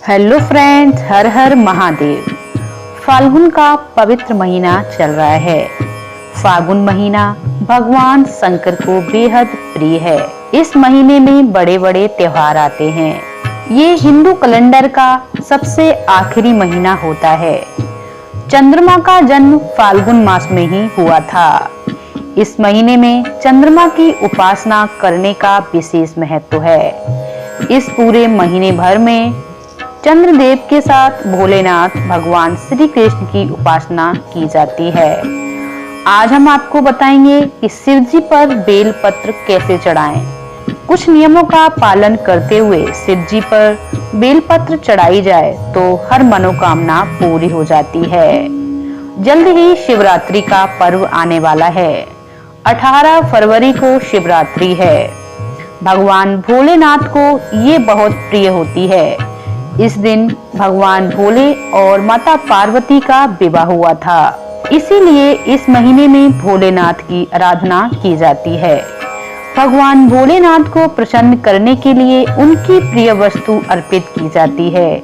Hello friends, हर हर महादेव। फाल्गुन का पवित्र महीना चल रहा है। फाल्गुन महीना भगवान शंकर को बेहद प्रिय है। इस महीने में बड़े बड़े त्योहार आते हैं। ये हिंदू कैलेंडर का सबसे आखिरी महीना होता है। चंद्रमा का जन्म फाल्गुन मास में ही हुआ था। इस महीने में चंद्रमा की उपासना करने का विशेष महत्व है। इस पूरे महीने भर में चंद्रदेव के साथ भोलेनाथ भगवान श्री कृष्ण की उपासना की जाती है। आज हम आपको बताएंगे कि शिव जी पर बेल पत्र कैसे चढ़ाएं। कुछ नियमों का पालन करते हुए शिव जी पर बेल पत्र चढ़ाई जाए तो हर मनोकामना पूरी हो जाती है। जल्द ही शिवरात्रि का पर्व आने वाला है। 18 फरवरी को शिवरात्रि है। भगवान भोलेनाथ को ये बहुत प्रिय होती है। इस दिन भगवान भोले और माता पार्वती का विवाह हुआ था, इसीलिए इस महीने में भोलेनाथ की आराधना की जाती है। भगवान भोलेनाथ को प्रसन्न करने के लिए उनकी प्रिय वस्तु अर्पित की जाती है,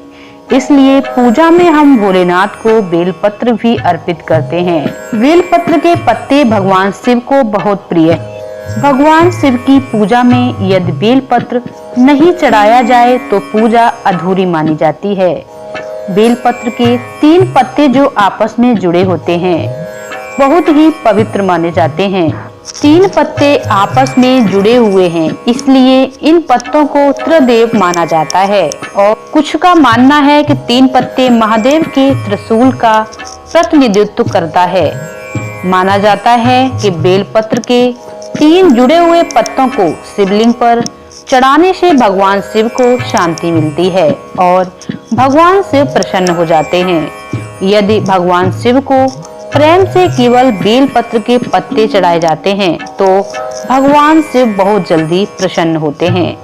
इसलिए पूजा में हम भोलेनाथ को बेलपत्र भी अर्पित करते हैं। बेलपत्र के पत्ते भगवान शिव को बहुत प्रिय है। भगवान शिव की पूजा में यदि बेलपत्र नहीं चढ़ाया जाए तो पूजा अधूरी मानी जाती है। बेलपत्र के 3 पत्ते जो आपस में जुड़े होते हैं बहुत ही पवित्र माने जाते हैं। 3 पत्ते आपस में जुड़े हुए हैं, इसलिए इन पत्तों को त्रिदेव माना जाता है। और कुछ का मानना है कि 3 पत्ते महादेव के त्रिशूल का प्रतिनिधित्व करता है। माना जाता है कि बेलपत्र के 3 जुड़े हुए पत्तों को शिवलिंग पर चढ़ाने से भगवान शिव को शांति मिलती है और भगवान शिव प्रसन्न हो जाते हैं। यदि भगवान शिव को प्रेम से केवल बेल पत्र के पत्ते चढ़ाए जाते हैं तो भगवान शिव बहुत जल्दी प्रसन्न होते हैं।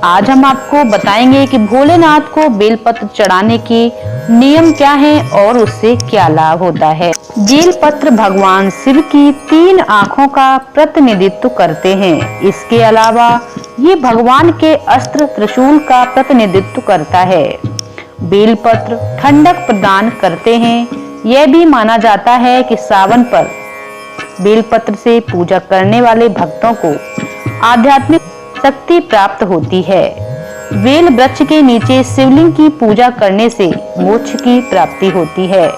आज हम आपको बताएंगे कि भोलेनाथ को बेलपत्र चढ़ाने के नियम क्या हैं और उससे क्या लाभ होता है। बेलपत्र भगवान शिव की 3 आंखों का प्रतिनिधित्व करते हैं। इसके अलावा ये भगवान के अस्त्र त्रिशूल का प्रतिनिधित्व करता है। बेलपत्र ठंडक प्रदान करते हैं। यह भी माना जाता है कि सावन पर बेलपत्र से पूजा करने वाले भक्तों को आध्यात्मिक शक्ति प्राप्त होती है। बेल वृक्ष के नीचे शिवलिंग की पूजा करने से मोक्ष की प्राप्ति होती है।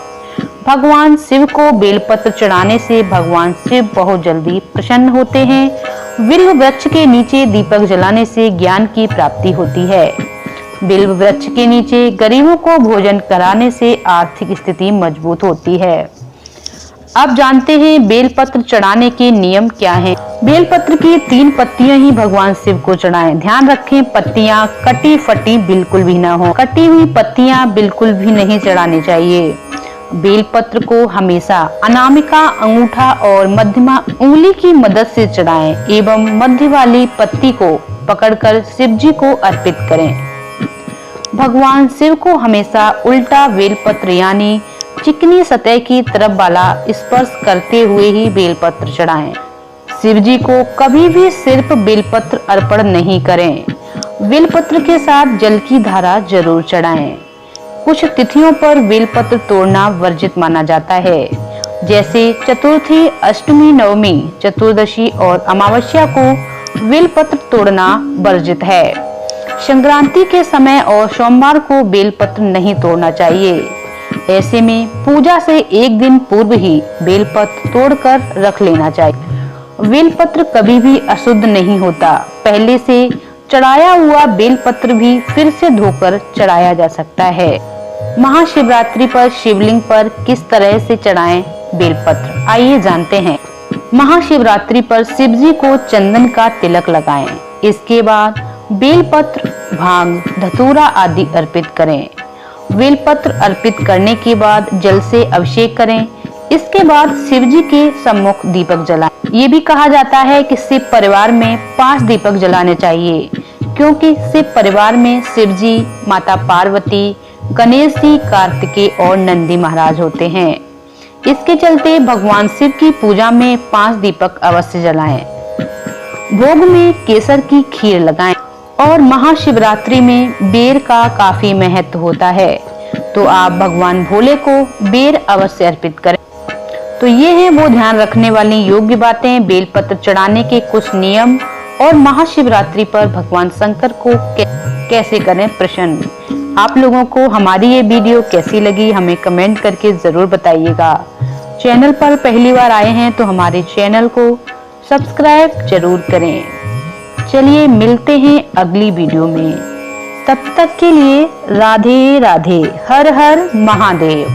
भगवान शिव को बेलपत्र चढ़ाने से भगवान शिव बहुत जल्दी प्रसन्न होते हैं। बिल्व वृक्ष के नीचे दीपक जलाने से ज्ञान की प्राप्ति होती है। बिल्व वृक्ष के नीचे गरीबों को भोजन कराने से आर्थिक स्थिति मजबूत होती है। अब जानते हैं बेलपत्र चढ़ाने के नियम क्या हैं। बेलपत्र की 3 पत्तियां ही भगवान शिव को चढ़ाएं। ध्यान रखें, पत्तियां कटी फटी बिल्कुल भी ना हो। कटी हुई पत्तियां बिल्कुल भी नहीं चढ़ानी चाहिए। बेलपत्र को हमेशा अनामिका, अंगूठा और मध्यमा उंगली की मदद से चढ़ाएं एवं मध्य वाली पत्ती को पकड़कर शिव जी को अर्पित करें। भगवान शिव को हमेशा उल्टा बेलपत्र यानी चिकनी सतह की तरफ वाला स्पर्श करते हुए ही बेलपत्र चढ़ाएं। शिव जी को कभी भी सिर्फ बेलपत्र अर्पण नहीं करें। बेलपत्र के साथ जल की धारा जरूर चढ़ाएं। कुछ तिथियों पर बेलपत्र तोड़ना वर्जित माना जाता है, जैसे चतुर्थी, अष्टमी, नवमी, चतुर्दशी और अमावस्या को बेलपत्र तोड़ना वर्जित है। संक्रांति के समय और सोमवार को बेलपत्र नहीं तोड़ना चाहिए। ऐसे में पूजा से 1 दिन पूर्व ही बेलपत्र तोड़कर रख लेना चाहिए। बेलपत्र कभी भी अशुद्ध नहीं होता। पहले से चढ़ाया हुआ बेलपत्र भी फिर से धोकर चढ़ाया जा सकता है। महाशिवरात्रि पर शिवलिंग पर किस तरह से चढ़ाएं बेलपत्र, आइए जानते हैं। महाशिवरात्रि पर शिव जी को चंदन का तिलक लगाएं। इसके बाद बेलपत्र, भांग, धतूरा आदि अर्पित करें। बेलपत्र अर्पित करने के बाद जल से अभिषेक करें। इसके बाद शिव जी के सम्मुख दीपक जलाएं। ये भी कहा जाता है कि शिव परिवार में 5 दीपक जलाने चाहिए, क्योंकि शिव परिवार में शिव जी, माता पार्वती, गणेश जी, कार्तिकेय और नंदी महाराज होते हैं। इसके चलते भगवान शिव की पूजा में 5 दीपक अवश्य जलाएं। भोग में केसर की खीर लगाएं और महाशिवरात्रि में बेर का काफी महत्व होता है, तो आप भगवान भोले को बेर अवश्य अर्पित करें। तो ये है वो ध्यान रखने वाली योग्य बातें, बेलपत्र चढ़ाने के कुछ नियम और महाशिवरात्रि पर भगवान शंकर को कैसे करें प्रसन्न। आप लोगों को हमारी ये वीडियो कैसी लगी हमें कमेंट करके जरूर बताइएगा। चैनल पर पहली बार आए हैं तो हमारे चैनल को सब्सक्राइब जरूर करें। चलिए मिलते हैं अगली वीडियो में, तब तक के लिए राधे राधे, हर हर महादेव।